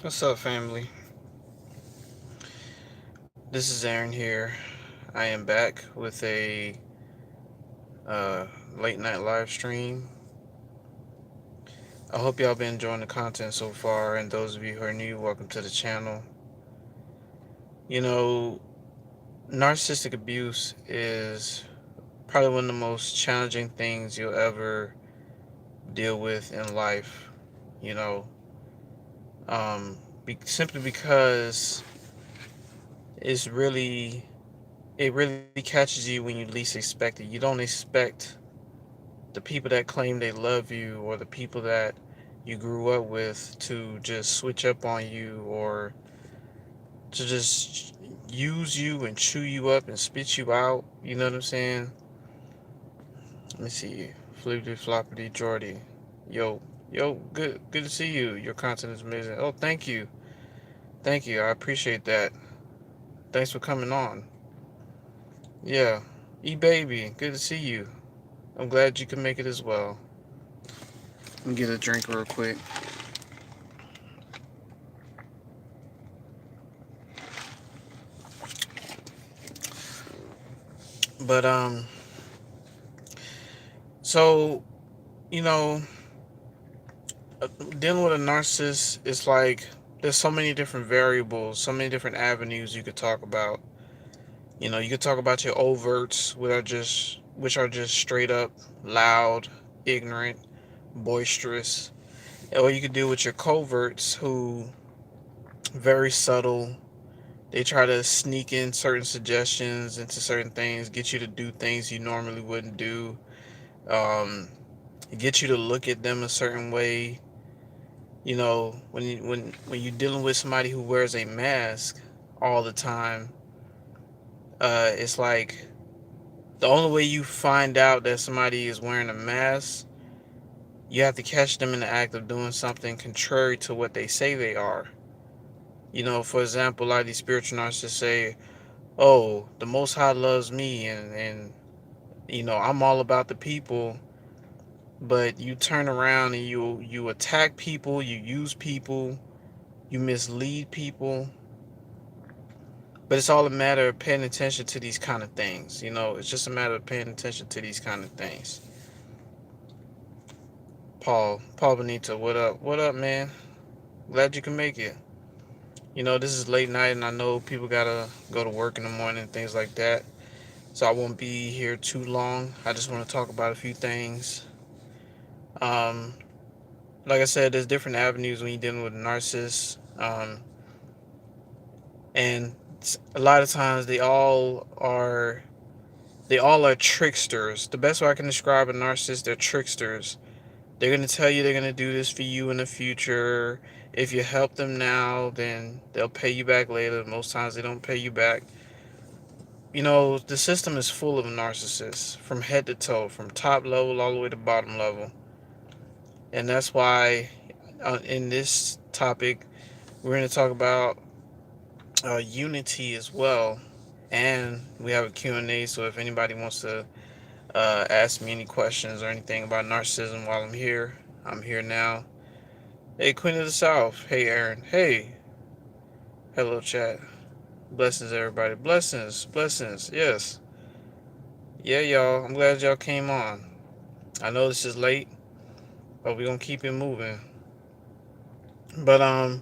What's up, family? This is Aaron here. I am back with a uh, late night live stream. I hope y'all been enjoying the content so far, and those of you who are new, welcome to the channel. You know, narcissistic abuse is probably one of the most challenging things you'll ever deal with in life. You know, simply because it's really it really catches you when you least expect it. You don't expect the people that claim they love you or the people that you grew up with to just switch up on you or to just use you and chew you up and spit you out. You know what I'm saying? Let me see. Flippity floppity Jordy. Yo, yo, good to see you. Your content is amazing. Oh, thank you. Thank you. I appreciate that. Thanks for coming on. Yeah. E baby, good to see you. I'm glad you can make it as well. Let me get a drink real quick. But so you know, dealing with a narcissist is like there's so many different variables, so many different avenues you could talk about. You know, you could talk about your overts, which are just straight up loud, ignorant, boisterous, or you could deal with your coverts, who very subtle. They try to sneak in certain suggestions into certain things, get you to do things you normally wouldn't do, um, get you to look at them a certain way. You know, when you're dealing with somebody who wears a mask all the time, it's like the only way you find out that somebody is wearing a mask, you have to catch them in the act of doing something contrary to what they say they are. You know, for example, a lot of these spiritual narcissists say, "Oh, the Most High loves me, and I'm all about the people." But you turn around and you attack people, you use people, you mislead people. But it's all a matter of paying attention to these kind of things. You know, it's just a matter of paying attention to these kind of things. Paul Benito, what up? What up, man? Glad you can make it. You know, this is late night, and I know people gotta go to work in the morning and things like that. So I won't be here too long. I just want to talk about a few things. Um, like I said, there's different avenues when you're dealing with a narcissist, and a lot of times they all are tricksters. The best way I can describe a narcissist, they're tricksters. They're going to tell you they're going to do this for you in the future. If you help them now, then they'll pay you back later. Most times they don't pay you back. You know, the system is full of narcissists from head to toe, from top level all the way to bottom level. And that's why in this topic, we're going to talk about unity as well. And we have a Q&A, so if anybody wants to ask me any questions or anything about narcissism while I'm here now. Hey, Queen of the South. Hey, Aaron. Hey. Hello, chat. Blessings, everybody. Blessings. Blessings. Yes. Yeah, y'all. I'm glad y'all came on. I know this is late, but we're going to keep it moving. But, I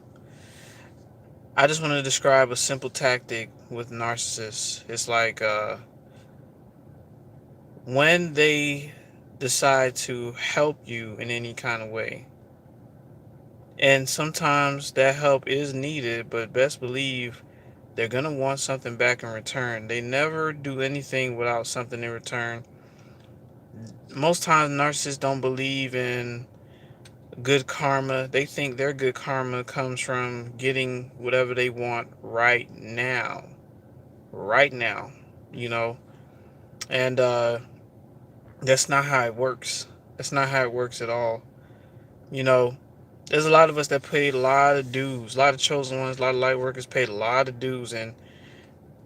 just want to describe a simple tactic with narcissists. It's like, when they decide to help you in any kind of way, and sometimes that help is needed, but best believe they're going to want something back in return. They never do anything without something in return. Most times, narcissists don't believe in good karma. They think their good karma comes from getting whatever they want right now. Right now, you know? And that's not how it works. That's not how it works at all. You know, there's a lot of us that paid a lot of dues. A lot of chosen ones, a lot of light workers paid a lot of dues. And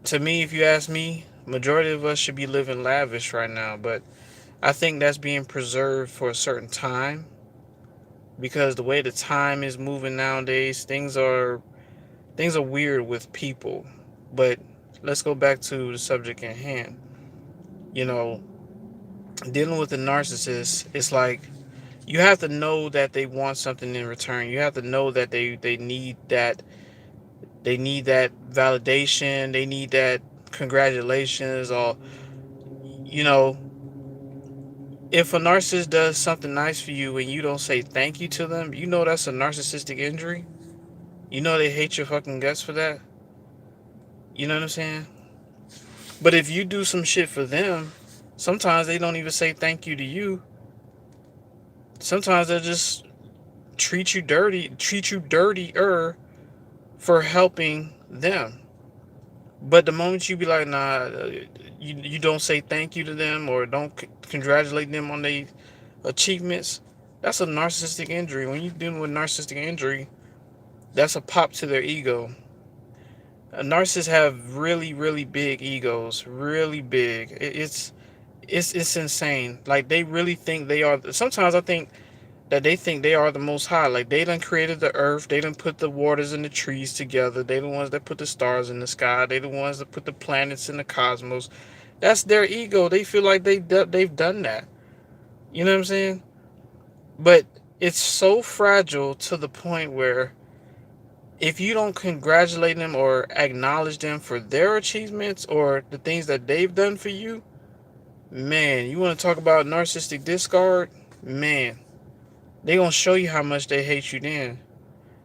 to me, if you ask me, majority of us should be living lavish right now. But I think that's being preserved for a certain time. because the way the time is moving nowadays, things are weird with people. But let's go back to the subject at hand. You know, dealing with a narcissist, it's like you have to know that they want something in return. You have to know that they need that validation, they need that congratulations, or you know, if a narcissist does something nice for you and you don't say thank you to them, you know that's a narcissistic injury. You know they hate your fucking guts for that. You know what I'm saying? But if you do some shit for them, sometimes they don't even say thank you to you. Sometimes they just treat you dirtier for helping them. But the moment you be like, nah, you don't say thank you to them or don't congratulate them on their achievements, that's a narcissistic injury. When you're dealing with narcissistic injury, that's a pop to their ego. Narcissists have really, really big egos, really big. It's insane. Like they really think they are. Sometimes I think that they think they are the most high. Like they done created the earth, they done put the waters and the trees together. They the ones that put the stars in the sky. They the ones that put the planets in the cosmos. That's their ego. They feel like they've done that. You know what I'm saying? But it's so fragile to the point where if you don't congratulate them or acknowledge them for their achievements or the things that they've done for you, man, you want to talk about narcissistic discard? Man, they gonna show you how much they hate you then.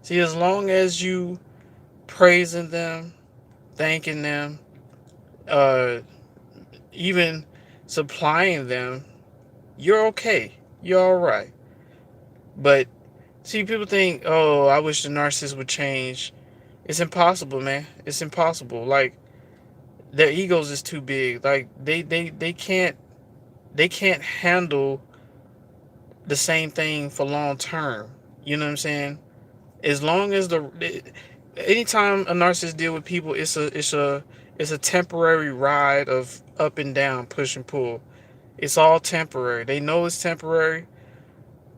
See, as long as you praising them, thanking them, uh, even supplying them, you're okay. You're all right. But see, people think, oh, I wish the narcissist would change. It's impossible, man. It's impossible. Like their egos is too big. Like they can't handle the same thing for long term. You know what I'm saying? As long as anytime a narcissist deal with people, it's a temporary ride of up and down, push and pull. It's all temporary. They know it's temporary.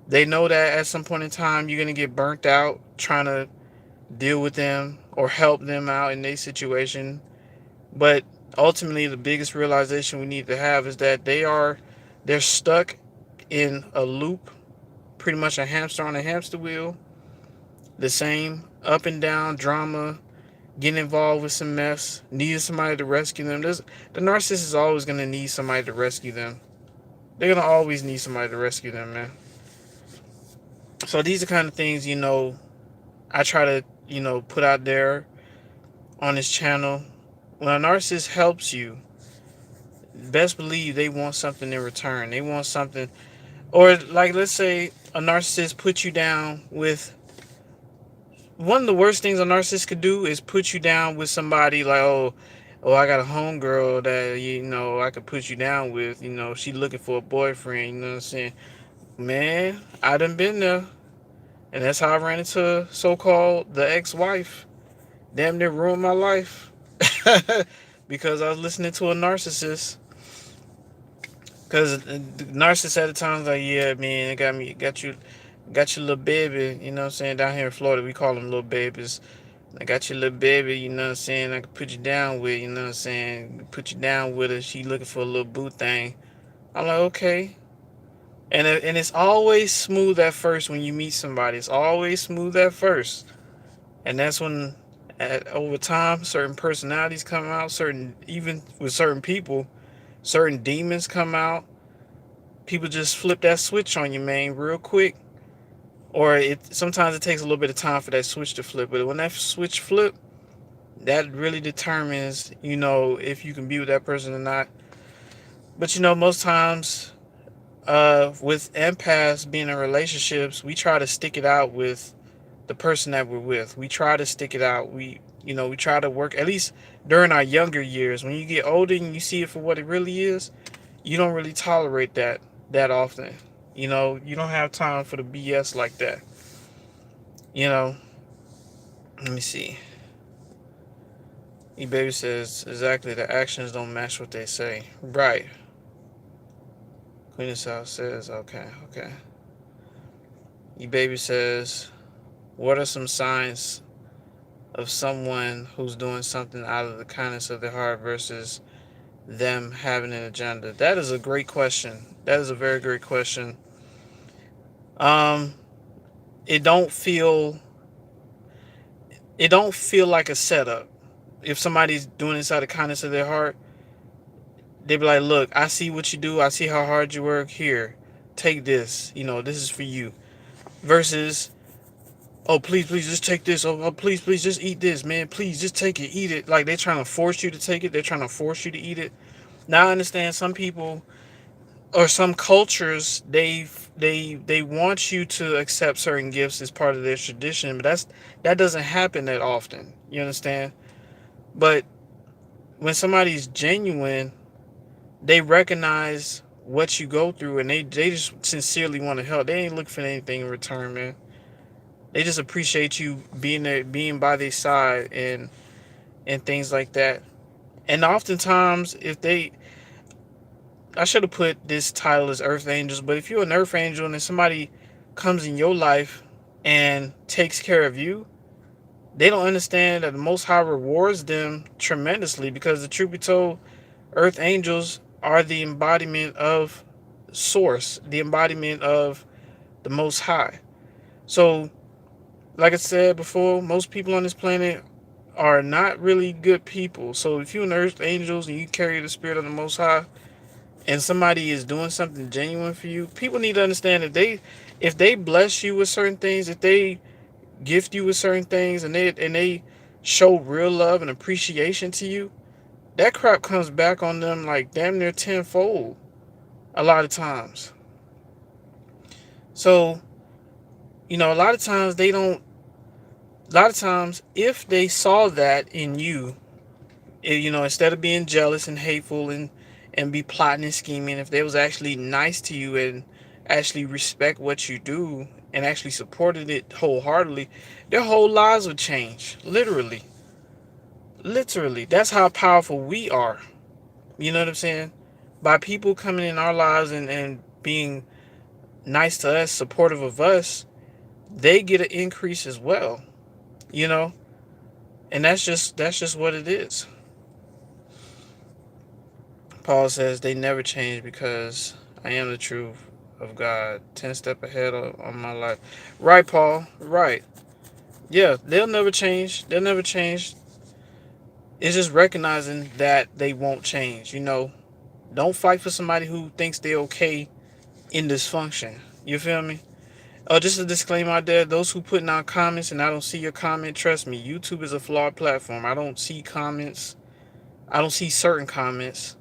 They know that at some point in time you're gonna get burnt out trying to deal with them or help them out in their situation. But ultimately, the biggest realization we need to have is that they're stuck in a loop, pretty much a hamster on a hamster wheel. The same up and down drama, getting involved with some mess, needing somebody to rescue them. The narcissist is always gonna need somebody to rescue them. They're gonna always need somebody to rescue them, man. So these are kind of things, I try to, put out there on this channel. When a narcissist helps you, best believe they want something in return. They want something, or like let's say a narcissist puts you down with one of the worst things a narcissist could do is put you down with somebody like, oh, I got a homegirl that I could put you down with. She looking for a boyfriend. You know what I'm saying? Man, I done been there, and that's how I ran into so-called the ex-wife. Damn near ruined my life because I was listening to a narcissist. Because the narcissist at the time was like, yeah, man, got your little baby. You know what I'm saying? Down here in Florida, we call them little babies. I got your little baby, you know what I'm saying? I could put you down with, you know what I'm saying? Put you down with her. She looking for a little boo thing. I'm like, okay. And it's always smooth at first when you meet somebody. It's always smooth at first. And that's when, over time, certain personalities come out. Even with certain people, certain demons come out. People just flip that switch on you, man, real quick. Or sometimes it takes a little bit of time for that switch to flip. But when that switch flip, that really determines, if you can be with that person or not. But most times, with empaths being in relationships, we try to stick it out with the person that we're with. We try to stick it out. We try to work, at least during our younger years. When you get older and you see it for what it really is, you don't really tolerate that often. You don't have time for the BS like that. You know, let me see. E-Baby says, exactly, the actions don't match what they say. Right. Queen of South says, okay. Baby says, what are some signs of someone who's doing something out of the kindness of their heart versus them having an agenda? That is a great question. That is a very great question. Um, it don't feel it don't feel like a setup. If somebody's doing this out of kindness of their heart, they be like, "Look, I see what you do. I see how hard you work. Here, take this. This is for you." Versus, "Oh, please, please, just take this. Oh, please, please, just eat this, man. Please, just take it, eat it." Like they're trying to force you to take it. They're trying to force you to eat it. Now I understand some people or some cultures they want you to accept certain gifts as part of their tradition, but that doesn't happen that often. You understand? But when somebody's genuine, they recognize what you go through and they just sincerely want to help. They ain't looking for anything in return, man. They just appreciate you being there, being by their side and things like that. And oftentimes, if they, I should have put this title as Earth Angels, but if you're an Earth Angel and then somebody comes in your life and takes care of you, they don't understand that the Most High rewards them tremendously, because the truth be told, Earth Angels are the embodiment of Source, the embodiment of the Most High. So, like I said before, most people on this planet are not really good people. So if you're an Earth Angels and you carry the spirit of the Most High, and somebody is doing something genuine for you, people need to understand that if they bless you with certain things, if they gift you with certain things, and they show real love and appreciation to you, that crap comes back on them like damn near tenfold a lot of times. So, a lot of times they don't. A lot of times, if they saw that in you, instead of being jealous and hateful and be plotting and scheming, if they was actually nice to you and actually respect what you do and actually supported it wholeheartedly, their whole lives would change. Literally, that's how powerful we are. You know what I'm saying? By people coming in our lives and being nice to us, supportive of us, they get an increase as well. You know, and that's just what it is. Paul says they never change because I am the truth of God. 10 step ahead on my life. Right, Paul. Right. Yeah, they'll never change. They'll never change. It's just recognizing that they won't change. Don't fight for somebody who thinks they're okay in dysfunction. You feel me? Oh, just a disclaimer out there. Those who putting out comments and I don't see your comment, trust me, YouTube is a flawed platform. I don't see comments. I don't see certain comments.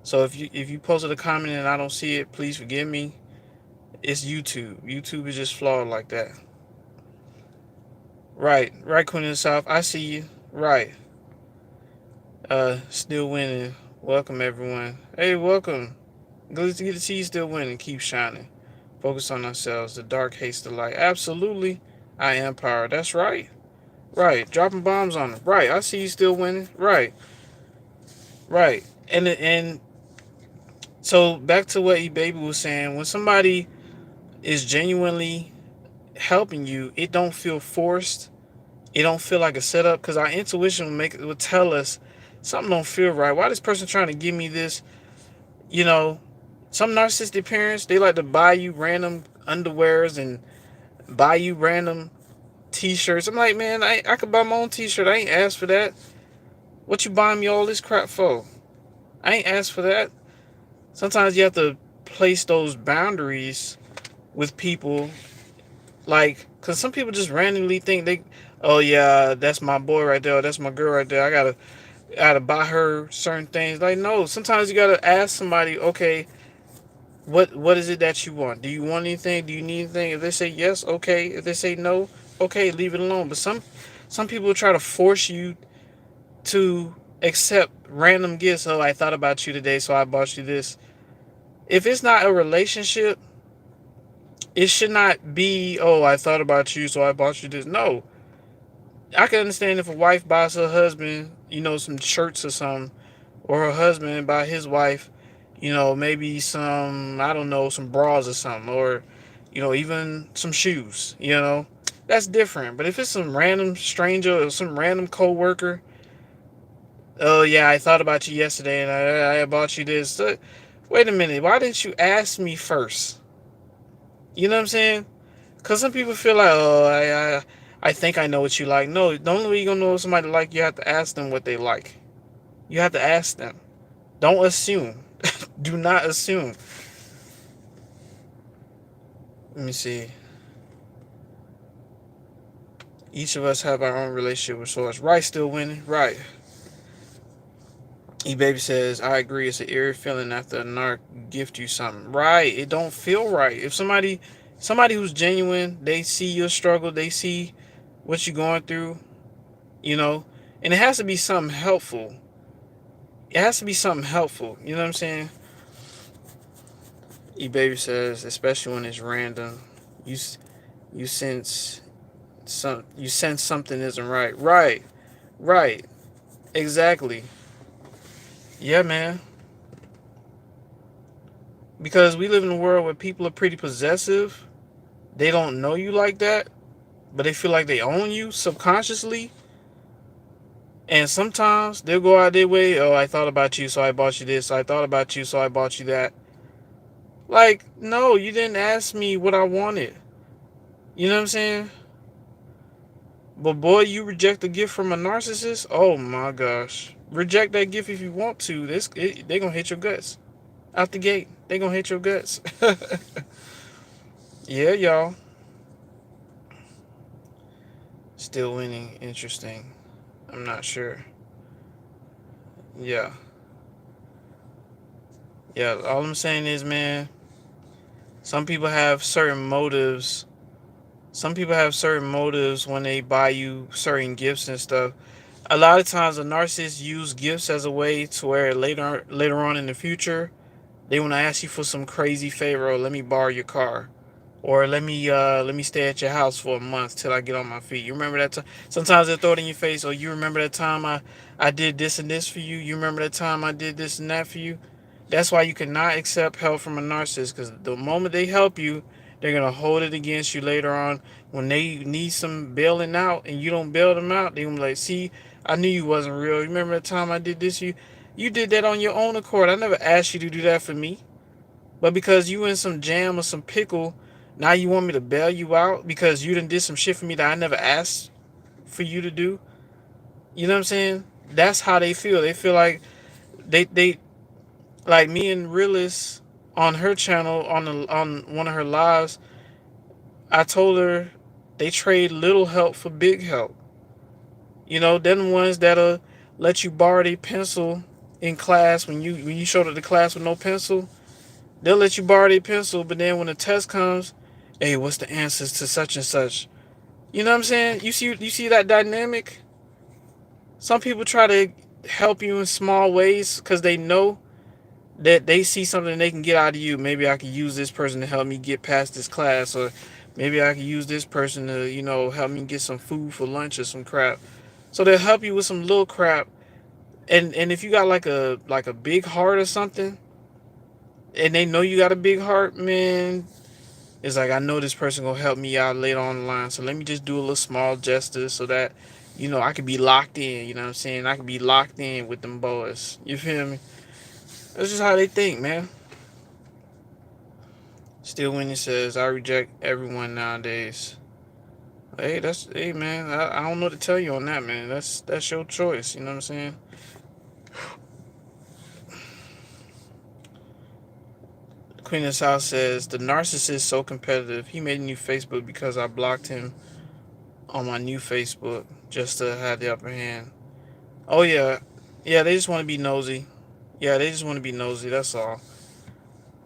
So if you posted a comment and I don't see it, please forgive me. It's YouTube. YouTube is just flawed like that. Right, Queen of the South. I see you. Right. Still winning. Welcome everyone. Hey, welcome. Good to see you still winning. Keep shining. Focus on ourselves. The dark hates the light. Absolutely. I am power. That's right. Right. Dropping bombs on them. Right. I see you still winning. Right. Right. And so back to what E Baby was saying. When somebody is genuinely helping you, it don't feel forced. It don't feel like a setup, because our intuition would tell us something don't feel right. Why this person trying to give me this? You know, some narcissistic parents, they like to buy you random underwears and buy you random t-shirts. I'm like, man, I could buy my own t-shirt. I ain't asked for that. What you buying me all this crap for? I ain't asked for that. Sometimes you have to place those boundaries with people. Like, because some people just randomly think oh yeah, that's my boy right there, or that's my girl right there. I gotta buy her certain things. Like, no, sometimes you gotta ask somebody, okay, what is it that you want? Do you want anything? Do you need anything? If they say yes, okay. If they say no, okay, leave it alone. But some people try to force you to accept random gifts. Oh, I thought about you today, so I bought you this. If it's not a relationship, it should not be, oh, I thought about you, so I bought you this. No. I can understand if a wife buys her husband, some shirts or something, or her husband buy his wife, maybe some, I don't know, some bras or something, or, even some shoes, that's different. But if it's some random stranger or some random coworker, oh yeah, I thought about you yesterday and I bought you this. Wait a minute, why didn't you ask me first? You know what I'm saying? Because some people feel like, oh, I think I know what you like. No, the only way you're gonna know what somebody like, you have to ask them what they like. You have to ask them. Don't assume. Do not assume. Let me see. Each of us have our own relationship with source. Right, still winning. Right. E-Baby says, I agree. It's an eerie feeling after a narc gift you something. Right. It don't feel right. If somebody who's genuine, they see your struggle, they see what you're going through, you know, and it has to be something helpful. It has to be something helpful. You know what I'm saying? E-Baby says, especially when it's random, you you sense you sense something isn't right. Right. Right. Exactly. Yeah, man. Because we live in a world where people are pretty possessive. They don't know you like that, but they feel like they own you subconsciously. And sometimes they'll go out their way. Oh, I thought about you, so I bought you this. I thought about you, so I bought you that. Like, no, you didn't ask me what I wanted. You know what I'm saying? But boy, you reject a gift from a narcissist. Oh my gosh, reject that gift if you want to. They gonna hit your guts out the gate. They gonna hit your guts. Yeah, y'all. Still winning. Interesting. I'm not sure. Yeah. Yeah. All I'm saying is, man, some people have certain motives. Some people have certain motives when they buy you certain gifts and stuff. A lot of times, a narcissist use gifts as a way to where later on in the future, they want to ask you for some crazy favor. Or let me borrow your car, or let me stay at your house for a month till I get on my feet. You remember that time? Sometimes they throw it in your face. Or you remember that time I did this and this for you. You remember that time I did this and that for you. That's why you cannot accept help from a narcissist, because the moment they help you, they're gonna hold it against you later on when they need some bailing out and you don't bail them out. They gonna be like, see, I knew you wasn't real. You remember that time I did this for you? You did that on your own accord. I never asked you to do that for me. But because you in some jam or some pickle, now you want me to bail you out because you done did some shit for me that I never asked for you to do. You know what I'm saying? That's how they feel. They feel like they like me and Realist on her channel on one of her lives. I told her they trade little help for big help. Them ones that'll let you borrow their pencil in class when you showed up to class with no pencil. They'll let you borrow their pencil, but then when the test comes, hey, what's the answers to such and such? You know what I'm saying? You see that dynamic? Some people try to help you in small ways because they know that they see something they can get out of you. Maybe I could use this person to help me get past this class, or maybe I could use this person to, help me get some food for lunch or some crap. So they'll help you with some little crap. And if you got like a big heart or something, and they know you got a big heart, man, it's like, I know this person gonna help me out later on the line. So let me just do a little small gesture so that, I could be locked in. You know what I'm saying? I could be locked in with them boys. You feel me? That's just how they think, man. Still Winnie says, I reject everyone nowadays. Hey man, I don't know what to tell you on that, man. That's your choice, you know what I'm saying? Queen of this house says, the narcissist is so competitive. He made a new Facebook because I blocked him on my new Facebook just to have the upper hand. Oh yeah. Yeah, they just want to be nosy. Yeah, they just want to be nosy, that's all.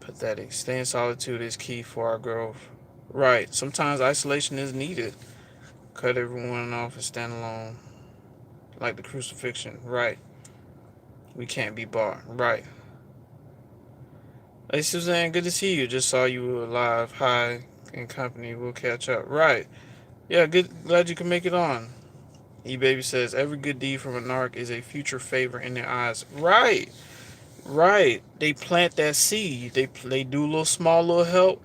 Pathetic. Stay in solitude is key for our growth. Right. Sometimes isolation is needed. Cut everyone off and stand alone. Like the crucifixion. Right. We can't be bought. Right. Hey Suzanne, good to see you. Just saw you were alive. Hi, in company. We'll catch up. Right. Yeah, good. Glad you can make it on. E-Baby says, every good deed from a narc is a future favor in their eyes. Right. Right. They plant that seed. They do a little small little help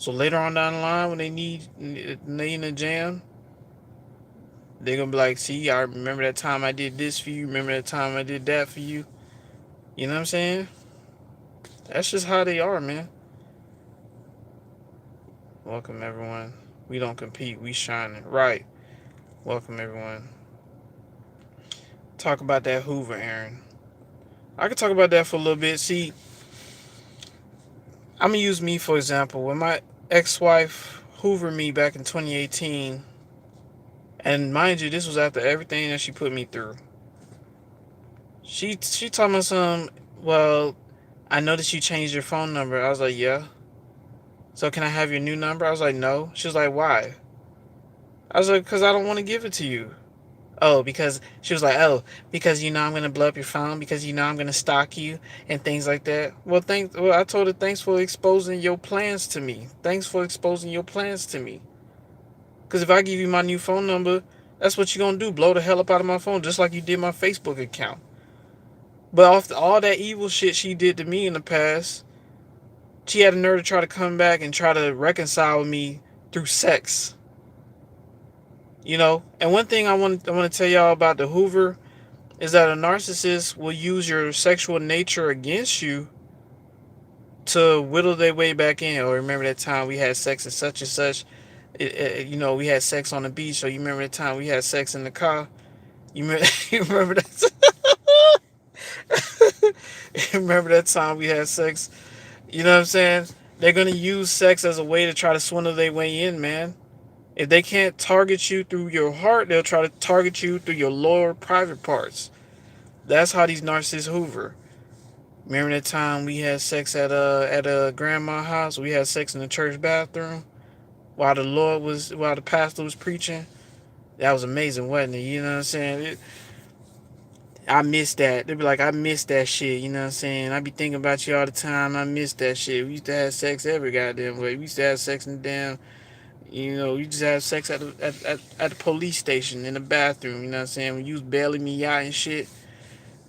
So later on down the line, when they in a jam, they're gonna be like, "See, I remember that time I did this for you. Remember that time I did that for you." You know what I'm saying? That's just how they are, man. Welcome everyone. We don't compete. We shining. Right. Welcome everyone. Talk about that Hoover, Aaron. I could talk about that for a little bit. See, I'm gonna use me for example. When my ex-wife hoovered me back in 2018, and mind you, this was after everything that she put me through. She told me some. Well, I noticed you changed your phone number. I was like, yeah. So can I have your new number? I was like, no. She was like, why? I was like, because I don't want to give it to you. Oh, because she was like, oh, because I'm gonna blow up your phone, because I'm gonna stalk you and things like that. Well, I told her thanks for exposing your plans to me. Thanks for exposing your plans to me. Because if I give you my new phone number, that's what you're gonna do, blow the hell up out of my phone, just like you did my Facebook account. But after all that evil shit she did to me in the past, she had the nerve to try to come back and try to reconcile with me through sex. And one thing I want to tell y'all about the Hoover is that a narcissist will use your sexual nature against you to whittle their way back in. Or remember that time we had sex and such. We had sex on the beach. Or you remember that time we had sex in the car. You remember, you remember that? You remember that time we had sex? You know what I'm saying? They're gonna use sex as a way to try to swindle their way in, man. If they can't target you through your heart, they'll try to target you through your lower private parts. That's how these narcissists hoover. Remember that time we had sex at a grandma's house? We had sex in the church bathroom while the pastor was preaching. That was amazing, wasn't it? You know what I'm saying? I miss that. They'd be like, I miss that shit. You know what I'm saying? I be thinking about you all the time. I miss that shit. We used to have sex every goddamn way. We used to have sex in the damn. We just have sex at the police station in the bathroom. You know what I'm saying? When you was bailing me out and shit.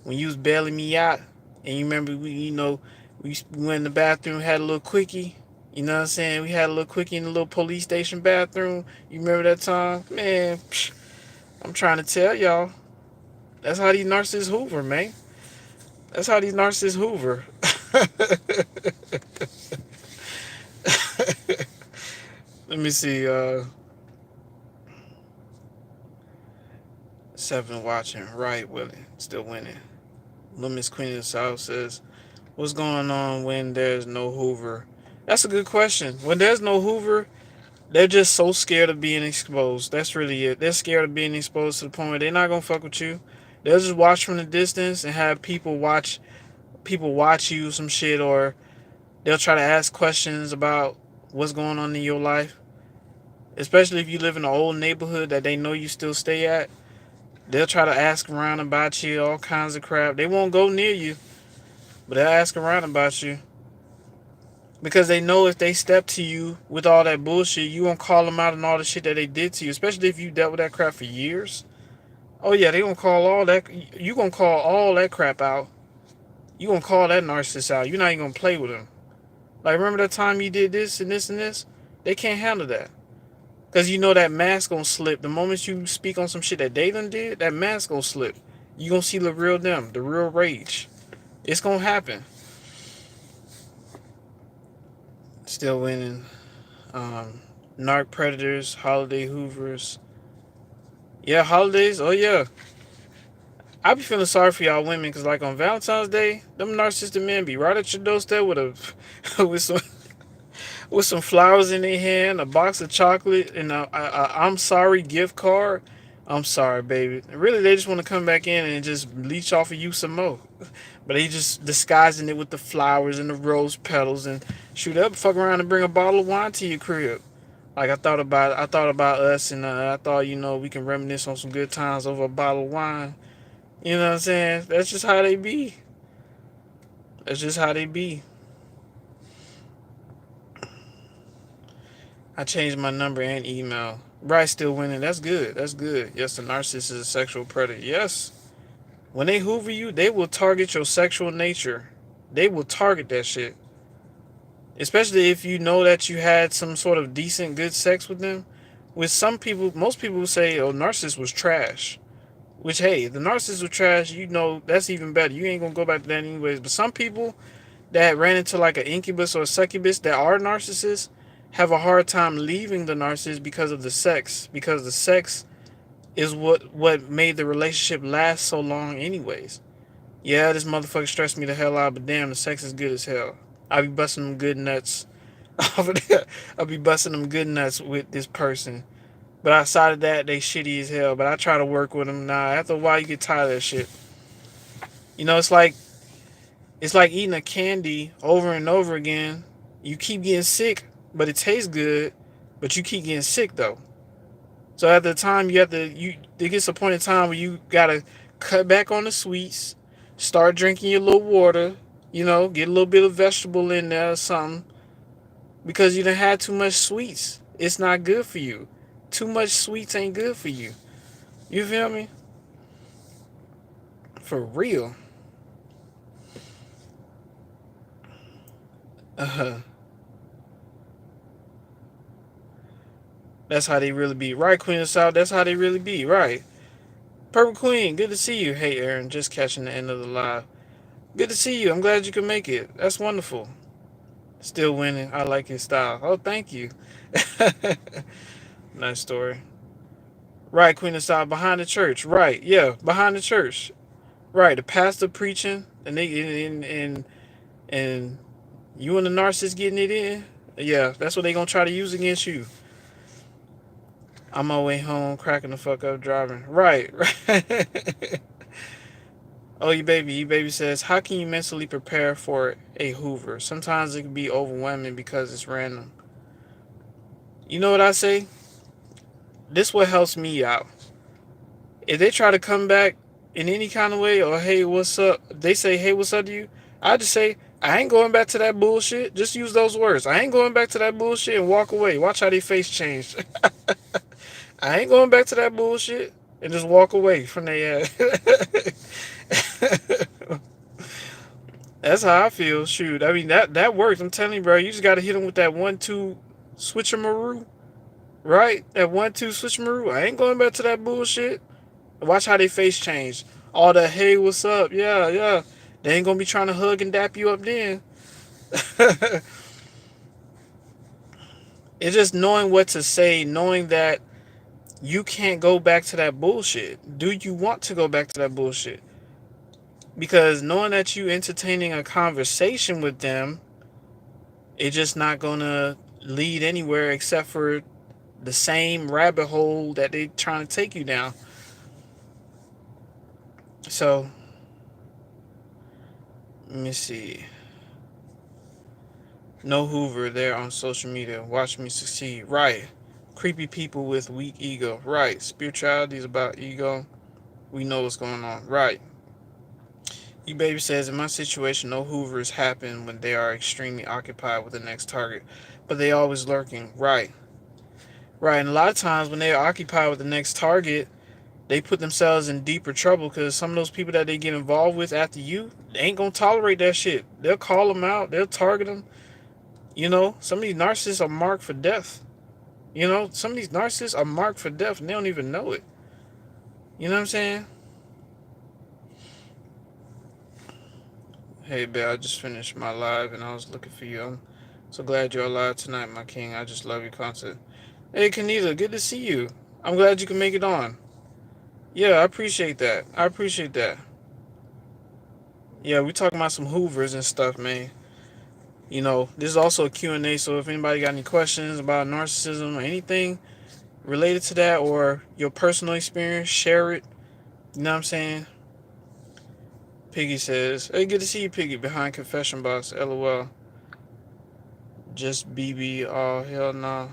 When you was bailing me out, and you remember we went in the bathroom, had a little quickie. You know what I'm saying? We had a little quickie in the little police station bathroom. You remember that time? Man, I'm trying to tell y'all. That's how these narcissists hoover, man. That's how these narcissists hoover. Let me see. Seven watching. Right, Willie. Still winning. Little Miss Queen of the South says, what's going on when there's no hoover? That's a good question. When there's no hoover, they're just so scared of being exposed. That's really it. They're scared of being exposed to the point where they're not gonna fuck with you. They'll just watch from the distance and have people watch you some shit, or they'll try to ask questions about what's going on in your life. Especially if you live in an old neighborhood that they know you still stay at. They'll try to ask around about you, all kinds of crap. They won't go near you, but they'll ask around about you. Because they know if they step to you with all that bullshit, you won't call them out on all the shit that they did to you. Especially if you dealt with that crap for years. Oh yeah, they gonna call all that. You gonna call all that crap out. You gonna call that narcissist out. You're not even gonna play with them. Like, remember that time you did this and this and this? They can't handle that. Because you know that mask gonna slip. The moment you speak on some shit that they done did, that mask gonna slip. You gonna see the real them, the real rage. It's gonna happen. Still winning. Narc predators, holiday hoovers. Yeah, holidays. Oh yeah. I be feeling sorry for y'all women because, like, on Valentine's Day, them narcissistic men be right at your doorstep with a with some flowers in their hand, a box of chocolate, and a I'm sorry gift card. I'm sorry, baby. Really, they just want to come back in and just leech off of you some more. But they just disguising it with the flowers and the rose petals and shoot up, fuck around and bring a bottle of wine to your crib. Like, I thought about us, and I thought, we can reminisce on some good times over a bottle of wine. You know what I'm saying? That's just how they be. That's just how they be. I changed my number and email. Right, still winning. That's good. That's good. Yes, the narcissist is a sexual predator. Yes. When they hoover you, they will target your sexual nature. They will target that shit. Especially if you know that you had some sort of decent, good sex with them. With some people, most people will say, "Oh, narcissist was trash." Which, hey, the narcissist was trash. You know that's even better. You ain't gonna go back to that anyways. But some people that ran into like an incubus or a succubus that are narcissists have a hard time leaving the narcissist because of the sex. Because the sex is what made the relationship last so long, anyways. Yeah, this motherfucker stressed me the hell out, but damn, the sex is good as hell. I be busting them good nuts over there. I be busting them good nuts with this person. But outside of that, they shitty as hell. But I try to work with them. Nah, after a while, you get tired of that shit. You know, it's like eating a candy over and over again. You keep getting sick, but it tastes good, but you keep getting sick though. So at the time you have to you there gets a point in time where you gotta cut back on the sweets, start drinking your little water, get a little bit of vegetable in there or something. Because you done had too much sweets. It's not good for you. Too much sweets ain't good for you. You feel me? For real. Uh-huh. That's how they really be. Right, Queen of South, that's how they really be, right. Purple Queen, good to see you. Hey Aaron, just catching the end of the live. Good to see you. I'm glad you could make it. That's wonderful. Still winning. I like his style. Oh, thank you. Nice story. Right, Queen of South, behind the church. Right, yeah, behind the church. Right, the pastor preaching, and you and the narcissist getting it in. Yeah, that's what they gonna try to use against you. I'm on my way home, cracking the fuck up, driving. Right, right. Oh, you baby says, how can you mentally prepare for a Hoover? Sometimes it can be overwhelming because it's random. You know what I say? This what helps me out. If they try to come back in any kind of way, or hey, what's up? They say, hey, what's up to you? I just say, I ain't going back to that bullshit. Just use those words. I ain't going back to that bullshit and walk away. Watch how they face change. I ain't going back to that bullshit and just walk away from their ass. That's how I feel. Shoot, I mean that works. I'm telling you, bro. You just gotta hit them with that 1-2 switcheroo, right? That 1-2 switcheroo. I ain't going back to that bullshit. Watch how they face change. All the hey, what's up? Yeah, yeah. They ain't gonna be trying to hug and dap you up then. It's just knowing what to say, knowing that you can't go back to that bullshit. Do you want to go back to that bullshit? Because knowing that you entertaining a conversation with them, it's just not gonna lead anywhere except for the same rabbit hole that they trying to take you down. So let me see. No Hoover there on social media. Watch me succeed. Right. Creepy people with weak ego. Right. Spirituality is about ego. We know what's going on. Right. You baby says, in my situation, no Hoovers happen when they are extremely occupied with the next target, but they always lurking. Right. Right. And a lot of times when they are occupied with the next target, they put themselves in deeper trouble because some of those people that they get involved with after you, they ain't gonna tolerate that shit. They'll call them out. They'll target them. Some of these narcissists are marked for death. Some of these narcissists are marked for death and they don't even know it. You know what I'm saying? Hey, Bill, I just finished my live and I was looking for you. I'm so glad you're alive tonight, my king. I just love your content. Hey, Kanita, good to see you. I'm glad you can make it on. Yeah, I appreciate that. I appreciate that. Yeah, we talking about some Hoovers and stuff, man. This is also a Q&A, so if anybody got any questions about narcissism or anything related to that or your personal experience, share it. You know what I'm saying? Piggy says, hey, good to see you, Piggy, behind Confession Box. LOL. Just BB. Oh, hell no.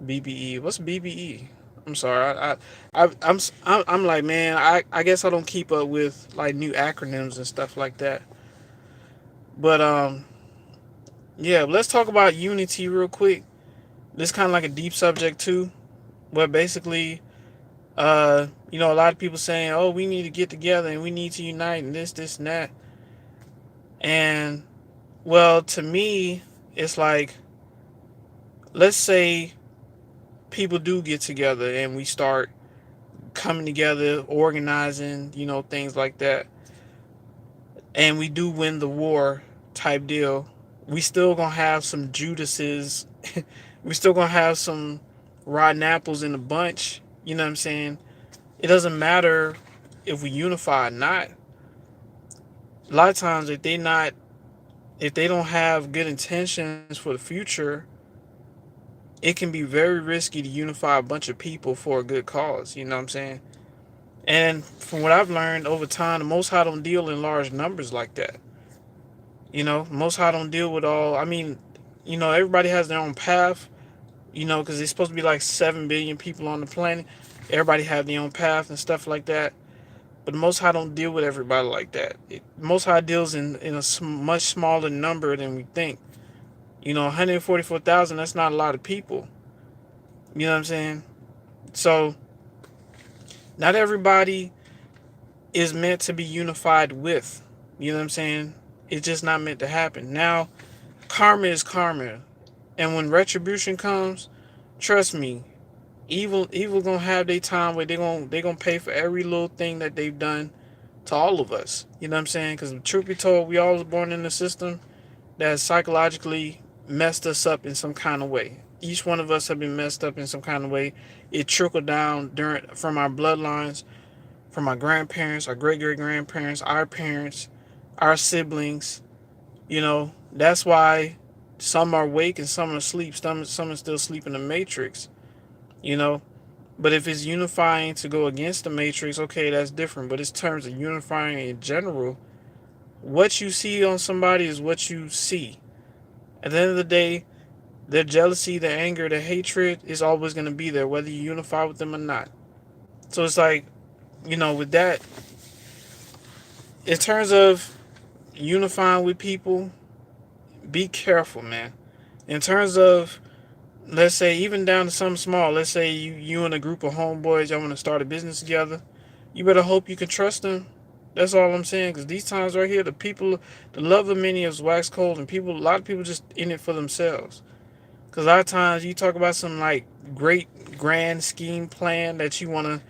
BBE. What's BBE? I'm sorry. I'm like, man, I guess I don't keep up with like new acronyms and stuff like that. But yeah, let's talk about unity real quick. This is kind of like a deep subject too, where basically a lot of people saying, oh, we need to get together and we need to unite and this, and that. And well, to me, it's like, let's say people do get together and we start coming together, organizing, things like that, and we do win the war type deal. We still gonna have some Judases. We still gonna have some rotten apples in the bunch. You know what I'm saying? It doesn't matter if we unify or not. A lot of times, if they don't have good intentions for the future, it can be very risky to unify a bunch of people for a good cause. You know what I'm saying? And from what I've learned over time, the Most High don't deal in large numbers like that. Most High don't deal with all. I mean, everybody has their own path. Because there's supposed to be like 7 billion people on the planet. Everybody have their own path and stuff like that. But the Most High don't deal with everybody like that. Most High deals in a much smaller number than we think. 144,000. That's not a lot of people. You know what I'm saying? So not everybody is meant to be unified with. You know what I'm saying? It's just not meant to happen. Now, karma is karma, and when retribution comes, trust me, evil gonna have their time where they gonna pay for every little thing that they've done to all of us. You know what I'm saying? Because truth be told, we all was born in a system that psychologically messed us up in some kind of way. Each one of us have been messed up in some kind of way. It trickled down from our bloodlines, from our grandparents, our great great grandparents, our parents, our siblings. That's why some are awake and some are asleep. Some are still asleep in the matrix. You know, but if it's unifying to go against the matrix, okay, that's different. But in terms of unifying in general, what you see on somebody is what you see. At the end of the day, their jealousy, their anger, their hatred is always going to be there, whether you unify with them or not. So it's like, with that, in terms of unifying with people, be careful, man. In terms of, let's say, even down to something small, let's say you and a group of homeboys, y'all want to start a business together, you better hope you can trust them. That's all I'm saying, because these times right here, the love of many is wax cold, and a lot of people just in it for themselves. Because a lot of times you talk about some like great grand scheme plan that you want to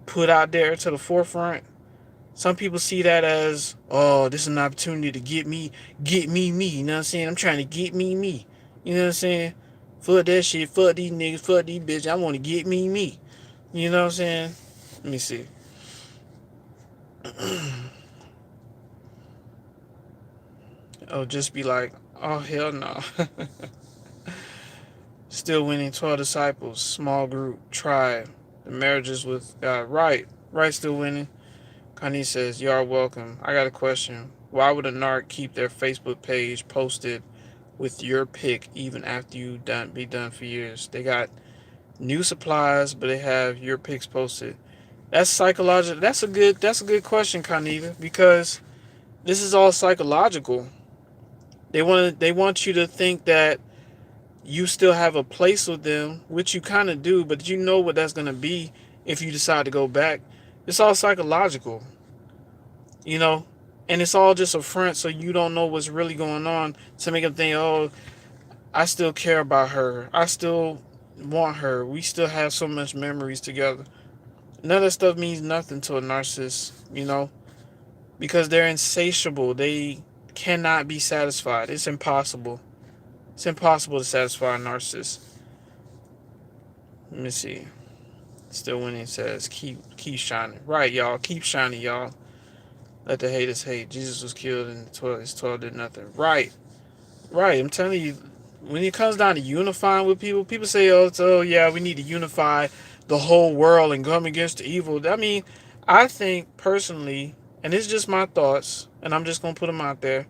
put out there to the forefront. Some people see that as, oh, this is an opportunity to get me. You know what I'm saying? I'm trying to get me. You know what I'm saying? Fuck that shit. Fuck these niggas. Fuck these bitches. I want to get me. You know what I'm saying? Let me see. Oh, just be like, oh, hell no. Still winning 12 disciples, small group, tribe, the marriages with God. Right. Right, still winning. Connie says, you are welcome. I got a question. Why would a narc keep their Facebook page posted with your pic even after you be done for years? They got new supplies, but they have your pics posted. That's psychological. That's a good question, Carnita, because this is all psychological. They want you to think that you still have a place with them, which you kind of do, but you know what that's gonna be if you decide to go back. It's all psychological, you know, and it's all just a front, so you don't know what's really going on to make them think, oh, I still care about her. I still want her. We still have so much memories together. None of that stuff means nothing to a narcissist, because they're insatiable. They cannot be satisfied. It's impossible. It's impossible to satisfy a narcissist. Let me see. Still winning says keep shining. Right, y'all. Keep shining, y'all. Let the haters hate. Jesus was killed and his 12 did nothing. Right. Right. I'm telling you, when it comes down to unifying with people say, oh yeah, we need to unify the whole world and come against the evil. I mean, I think personally, and it's just my thoughts, and I'm just gonna put them out there.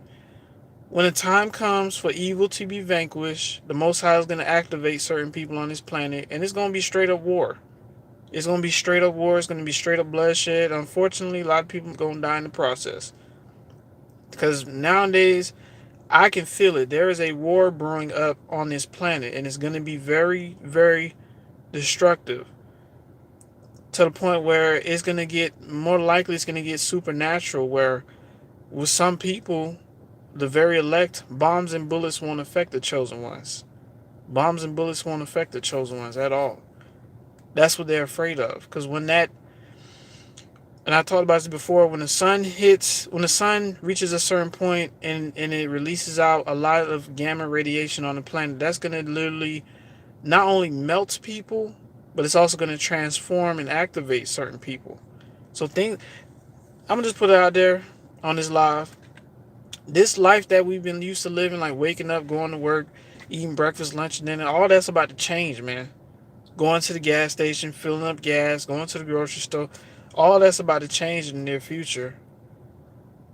When the time comes for evil to be vanquished, the Most High is gonna activate certain people on this planet, and it's gonna be straight up war. It's gonna be straight up war. It's gonna be straight up bloodshed. Unfortunately, a lot of people are gonna die in the process. Because nowadays, I can feel it. There is a war brewing up on this planet, and it's gonna be very, very destructive. To the point where it's gonna get more likely. It's gonna get supernatural. Where with some people, the very elect, bombs and bullets won't affect the chosen ones. Bombs and bullets won't affect the chosen ones at all. That's what they're afraid of. Because when that, and I talked about this before, when the sun reaches a certain point and it releases out a lot of gamma radiation on the planet, that's going to literally not only melt people, but it's also going to transform and activate certain people. So I'm going to just put it out there on this live. This life that we've been used to living, like waking up, going to work, eating breakfast, lunch, and dinner, all that's about to change, man. Going to the gas station, filling up gas, going to the grocery store, all that's about to change in the near future.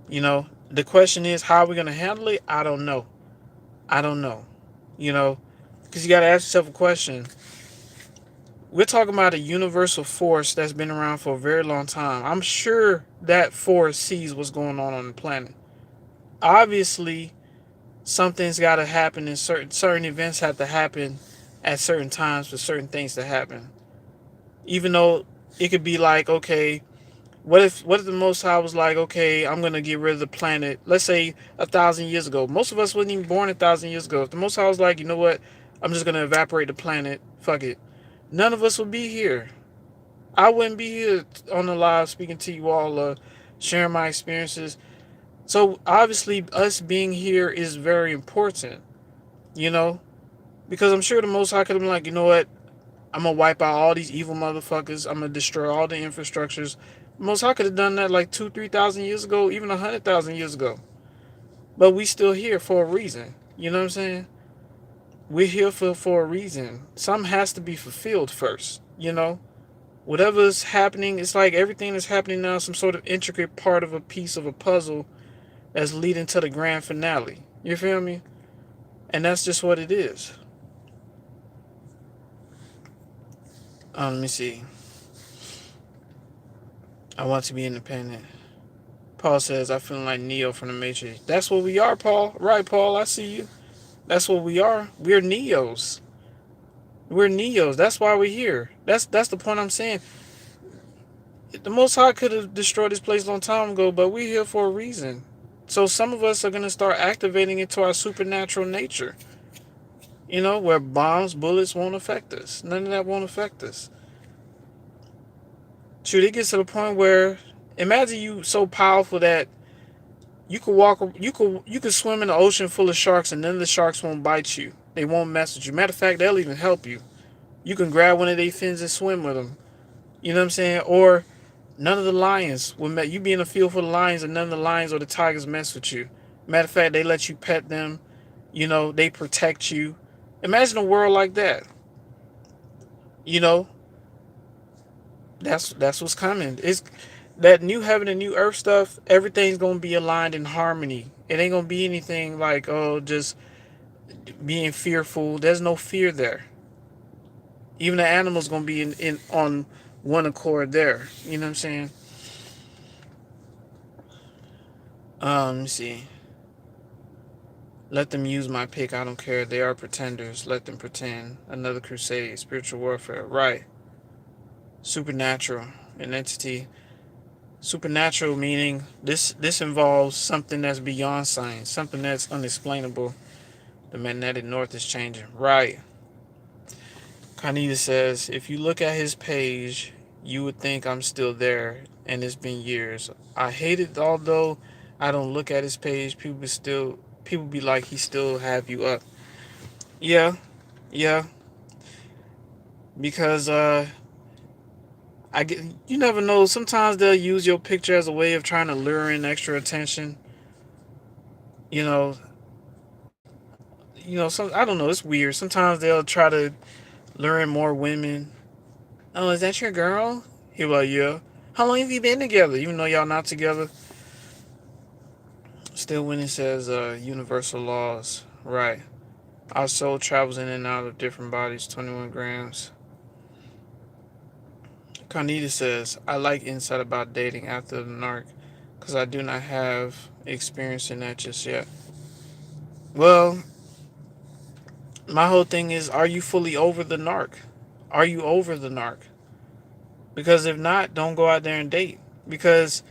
The question is, how are we going to handle it? I don't know. I don't know. Because you got to ask yourself a question. We're talking about a universal force that's been around for a very long time. I'm sure that force sees what's going on the planet. Obviously, something's got to happen, and certain events have to happen at certain times for certain things to happen. Even though it could be like, okay, what if the Most High was like, okay, I'm gonna get rid of the planet. Let's say 1,000 years ago. Most of us wasn't even born 1,000 years ago. If the Most High was like, you know what, I'm just gonna evaporate the planet. Fuck it. None of us would be here. I wouldn't be here on the live speaking to you all, sharing my experiences. So obviously, us being here is very important. You know, because I'm sure the Most High could have been like, you know what, I'm gonna wipe out all these evil motherfuckers. I'm gonna destroy all the infrastructures. Most High could have done that like 2,000-3,000 years ago, even 100,000 years ago. But we still here for a reason. You know what I'm saying? We're here for a reason. Something has to be fulfilled first. Whatever's happening, it's like everything that's happening now, some sort of intricate part of a piece of a puzzle that's leading to the grand finale. You feel me? And that's just what it is. Let me see. I want to be independent. Paul says, I feel like Neo from the Matrix. That's what we are, Paul. Right, Paul, I see you. That's what we are. We're Neos. We're Neos. That's why we're here. That's the point I'm saying. The Most High could have destroyed this place a long time ago, but we're here for a reason. So some of us are going to start activating into our supernatural nature. Where bombs, bullets won't affect us. None of that won't affect us. Shoot, it gets to the point where, imagine you so powerful that you could swim in the ocean full of sharks and none of the sharks won't bite you. They won't mess with you. Matter of fact, they'll even help you. You can grab one of their fins and swim with them. You know what I'm saying? Or none of the lions will you be in a field full of lions and none of the lions or the tigers mess with you. Matter of fact, they let you pet them. They protect you. Imagine a world like that. That's what's coming. It's that new heaven and new earth stuff. Everything's gonna be aligned in harmony. It ain't gonna be anything like, oh, just being fearful. There's no fear there. Even the animals gonna be in on one accord there. You know what I'm saying? Let me see. Let them use my pick. I don't care. They are pretenders. Let them pretend. Another crusade. Spiritual warfare. Right. Supernatural. An entity. Supernatural meaning this involves something that's beyond science. Something that's unexplainable. The magnetic north is changing. Right. Carnita says, if you look at his page, you would think I'm still there, and it's been years. I hate it, although I don't look at his page. People be like, he still have you up. Yeah, yeah. Because you never know. Sometimes they'll use your picture as a way of trying to lure in extra attention. You know, I don't know. It's weird. Sometimes they'll try to lure in more women. Oh, is that your girl? He like, yeah. How long have you been together? Even though y'all not together. Still when it says universal laws. Right. Our soul travels in and out of different bodies, 21 grams. Carnita says, I like insight about dating after the narc, because I do not have experience in that just yet. Well, my whole thing is, are you fully over the narc? Are you over the narc? Because if not, don't go out there and date. Because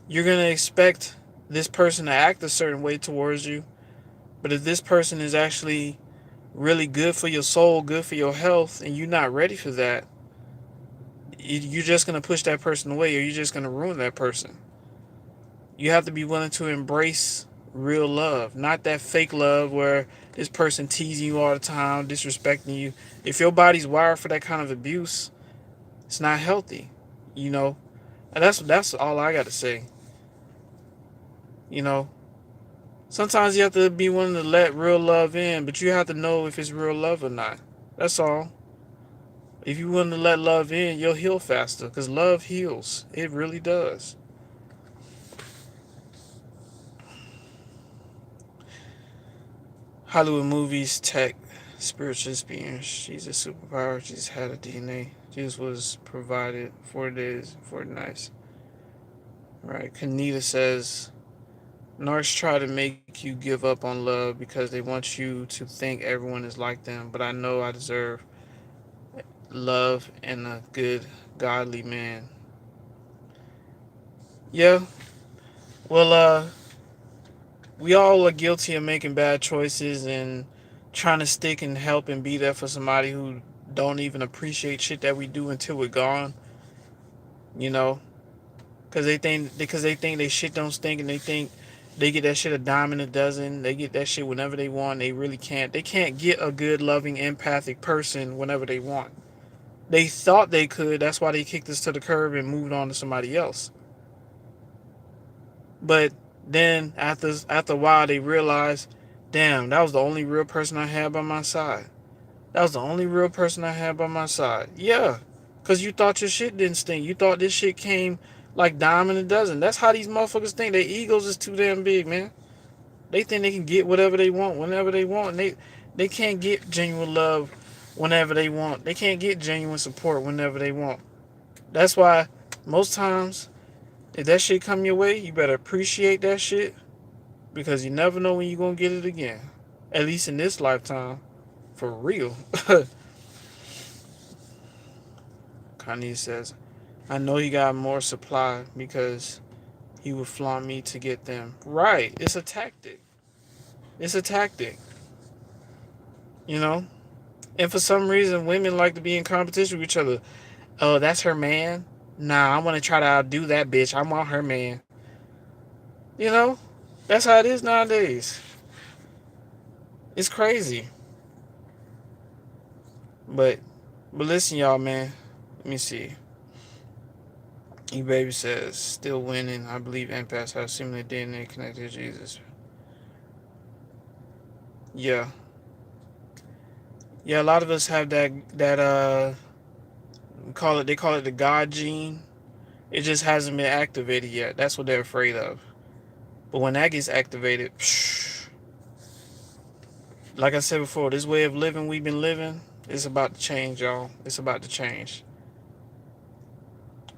you're going to expect this person to act a certain way towards you. But if this person is actually really good for your soul, good for your health, and you're not ready for that, you're just going to push that person away, or you're just going to ruin that person. You have to be willing to embrace real love, not that fake love where this person teasing you all the time, disrespecting you. If your body's wired for that kind of abuse, it's not healthy, you know. And that's all I got to say. You know, sometimes you have to be willing to let real love in, but you have to know if it's real love or not. That's all. If you're willing to let love in, you'll heal faster because love heals. It really does. Hollywood movies, tech, spiritual experience. She's a superpower. Jesus had a DNA. Jesus was provided 4 days, 4 nights. Right. Kanita says, Narcs try to make you give up on love because they want you to think everyone is like them, but I know I deserve love and a good, godly man. Yeah, well, we all are guilty of making bad choices and trying to stick and help and be there for somebody who don't even appreciate shit that we do until we're gone. You know, because they think they shit don't stink and they think they get that shit a dime in a dozen. They get that shit whenever they want. They really can't. They can't get a good, loving, empathic person whenever they want. They thought they could. That's why they kicked us to the curb and moved on to somebody else. But then after a while, they realized, damn, that was the only real person I had by my side. That was the only real person I had by my side. Yeah, because you thought your shit didn't stink. You thought this shit came like dime in a dozen. That's how these motherfuckers think. Their egos is too damn big, man. They think they can get whatever they want whenever they want. And they can't get genuine love whenever they want. They can't get genuine support whenever they want. That's why most times, if that shit come your way, you better appreciate that shit because you never know when you're going to get it again. At least in this lifetime. For real. Kanye says, I know he got more supply because he would flaunt me to get them. Right. It's a tactic. It's a tactic. You know? And for some reason, women like to be in competition with each other. Oh, that's her man? Nah, I want to try to outdo that bitch. I want her man. You know? That's how it is nowadays. It's crazy. But listen, y'all, man. Let me see. E Baby says, still winning. I believe empaths have similar DNA connected to Jesus. Yeah. Yeah, a lot of us have that they call it the God gene. It just hasn't been activated yet. That's what they're afraid of. But when that gets activated, like I said before, this way of living we've been living, it's about to change, y'all. It's about to change.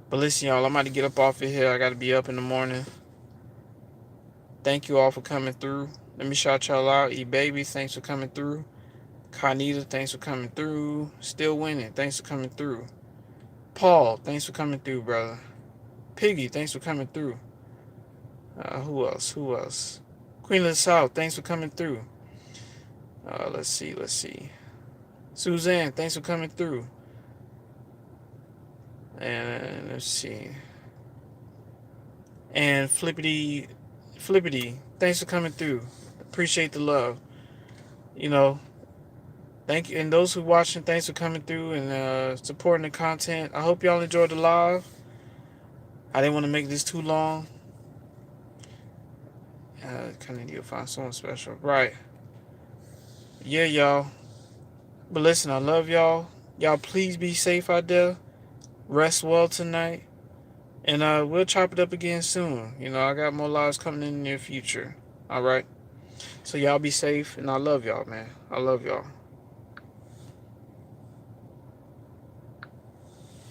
But listen, y'all, I'm about to get up off of here. I got to be up in the morning. Thank you all for coming through. Let me shout y'all out. E Baby, thanks for coming through. Carnita, thanks for coming through. Still winning, thanks for coming through. Paul, thanks for coming through, brother. Piggy, thanks for coming through. Who else? Who else? Queen of the South, thanks for coming through. Let's see. Suzanne, thanks for coming through. And let's see. And Flippity, thanks for coming through. Appreciate the love. You know, thank you. And those who watching, thanks for coming through and supporting the content. I hope y'all enjoyed the live. I didn't want to make this too long. Kind of need to find someone special. Right. Yeah, y'all. But listen, I love y'all. Y'all please be safe out there. Rest well tonight. And we'll chop it up again soon. You know, I got more lives coming in the near future. Alright? So y'all be safe and I love y'all, man. I love y'all.